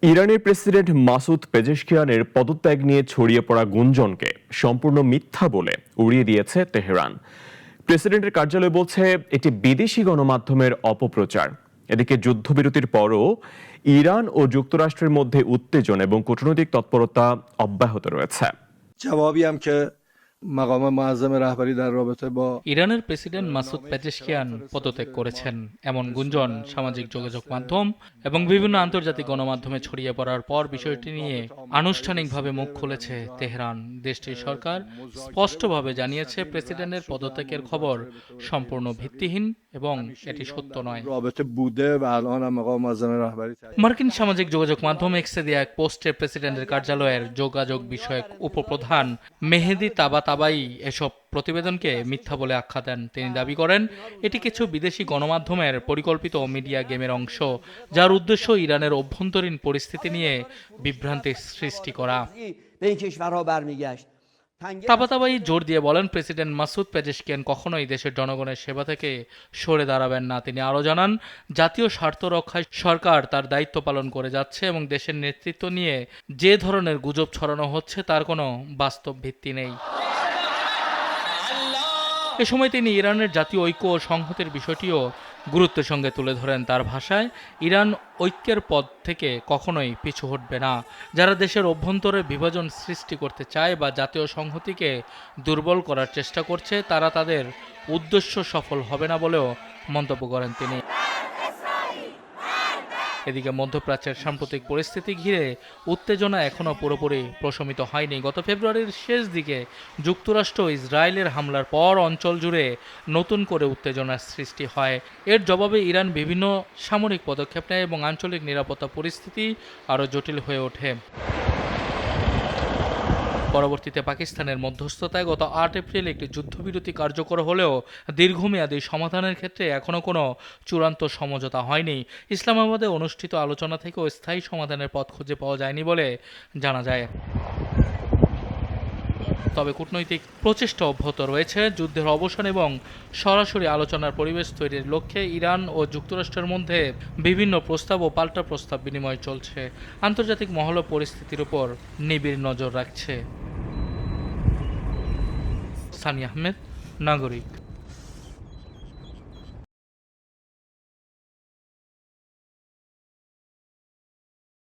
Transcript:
ইরানের president Masoud পেজেশকিয়ানের পদত্যাগ নিয়ে ছড়িয়ে পড়া গুঞ্জনকে সম্পূর্ণ মিথ্যা বলে উড়িয়ে দিয়েছে তেহরান। প্রেসিডেন্টের কার্যালয় বলছে এটি বিদেশি গণমাধ্যমের অপপ্রচার। এদিকে যুদ্ধবিরতির পরও ইরান ও যুক্তরাষ্ট্রের মধ্যে উত্তেজনা এবং কূটনৈতিক তৎপরতা অব্যাহত রয়েছে। ইরানের প্রেসিডেন্ট মাসুদ পেজেশকিয়ান পদত্যাগ করেছেন এমন গুঞ্জন সামাজিক যোগাযোগ মাধ্যম এবং বিভিন্ন আন্তর্জাতিক গণমাধ্যমে ছড়িয়ে পড়ার পর বিষয়টি নিয়ে আনুষ্ঠানিকভাবে মুখ খুলেছে তেহরান। দেশটির সরকার স্পষ্টভাবে জানিয়েছে প্রেসিডেন্টের পদত্যাগের খবর সম্পূর্ণ ভিত্তিহীন এবং এটি সত্য নয়। মার্কিন সামাজিক যোগাযোগ মাধ্যম এক্সে দেয়া এক পোস্টে প্রেসিডেন্টের কার্যালয়ের যোগাযোগ বিষয়ক উপপ্রধান মেহেদি তাবাতাবাই এসব প্রতিবেদনকে মিথ্যা বলে আখ্যা দেন। তিনি দাবি করেন এটি কিছু বিদেশি গণমাধ্যমের পরিকল্পিত মিডিয়া গেমের অংশ, যার উদ্দেশ্য ইরানের অভ্যন্তরীণ পরিস্থিতি নিয়ে বিভ্রান্তি সৃষ্টি করা। তাবাতাবাই জোর দিয়ে বলেন, প্রেসিডেন্ট মাসুদ পেজেশকিয়ান কখনোই দেশের জনগণের সেবা থেকে সরে দাঁড়াবেন না। তিনি আরও জানান, জাতীয় স্বার্থ রক্ষায় সরকার তার দায়িত্ব পালন করে যাচ্ছে এবং দেশের নেতৃত্ব নিয়ে যে ধরনের গুজব ছড়ানো হচ্ছে তার কোনো বাস্তব ভিত্তি নেই। এ সময় তিনি ইরানের জাতীয় ঐক্য ও সংহতির বিষয়টিও গুরুত্বের সঙ্গে তুলে ধরেন। তার ভাষায়, ইরান ঐক্যের পথ থেকে কখনোই পিছু হটবে না। যারা দেশের অভ্যন্তরে বিভাজন সৃষ্টি করতে চায় বা জাতীয় সংহতিকে দুর্বল করার চেষ্টা করছে, তারা তাদের উদ্দেশ্য সফল হবে না বলেও মন্তব্য করেন তিনি। এদিকে মধ্যপ্রাচ্যের সাম্প্রতিক পরিস্থিতি ঘিরে উত্তেজনা এখনও পুরোপুরি প্রশমিত হয়নি। গত ফেব্রুয়ারির শেষ দিকে যুক্তরাষ্ট্র ও ইসরায়েলের হামলার পর অঞ্চল জুড়ে নতুন করে উত্তেজনার সৃষ্টি হয়। এর জবাবে ইরান বিভিন্ন সামরিক পদক্ষেপ নেয় এবং আঞ্চলিক নিরাপত্তা পরিস্থিতি আরও জটিল হয়ে ওঠে। পরবর্তীতে পাকিস্তানের মধ্যস্থতায় গত ৮ এপ্রিল একটি যুদ্ধবিরতি কার্যকর হলেও দীর্ঘমেয়াদী সমাধানের ক্ষেত্রে এখনও কোনো চূড়ান্ত সমঝোতা হয়নি। ইসলামাবাদে অনুষ্ঠিত আলোচনা থেকেও স্থায়ী সমাধানের পথ খুঁজে পাওয়া যায়নি বলে জানা যায়। তবে কূটনৈতিক প্রচেষ্টা অব্যাহত রয়েছে। যুদ্ধের অবসান এবং সরাসরি আলোচনার পরিবেশ তৈরির লক্ষ্যে ইরান ও যুক্তরাষ্ট্রের মধ্যে বিভিন্ন প্রস্তাব ও পাল্টা প্রস্তাব বিনিময় চলছে। আন্তর্জাতিক মহল পরিস্থিতির উপর নিবিড় নজর রাখছে। সানি আহমেদ, নাগরিক।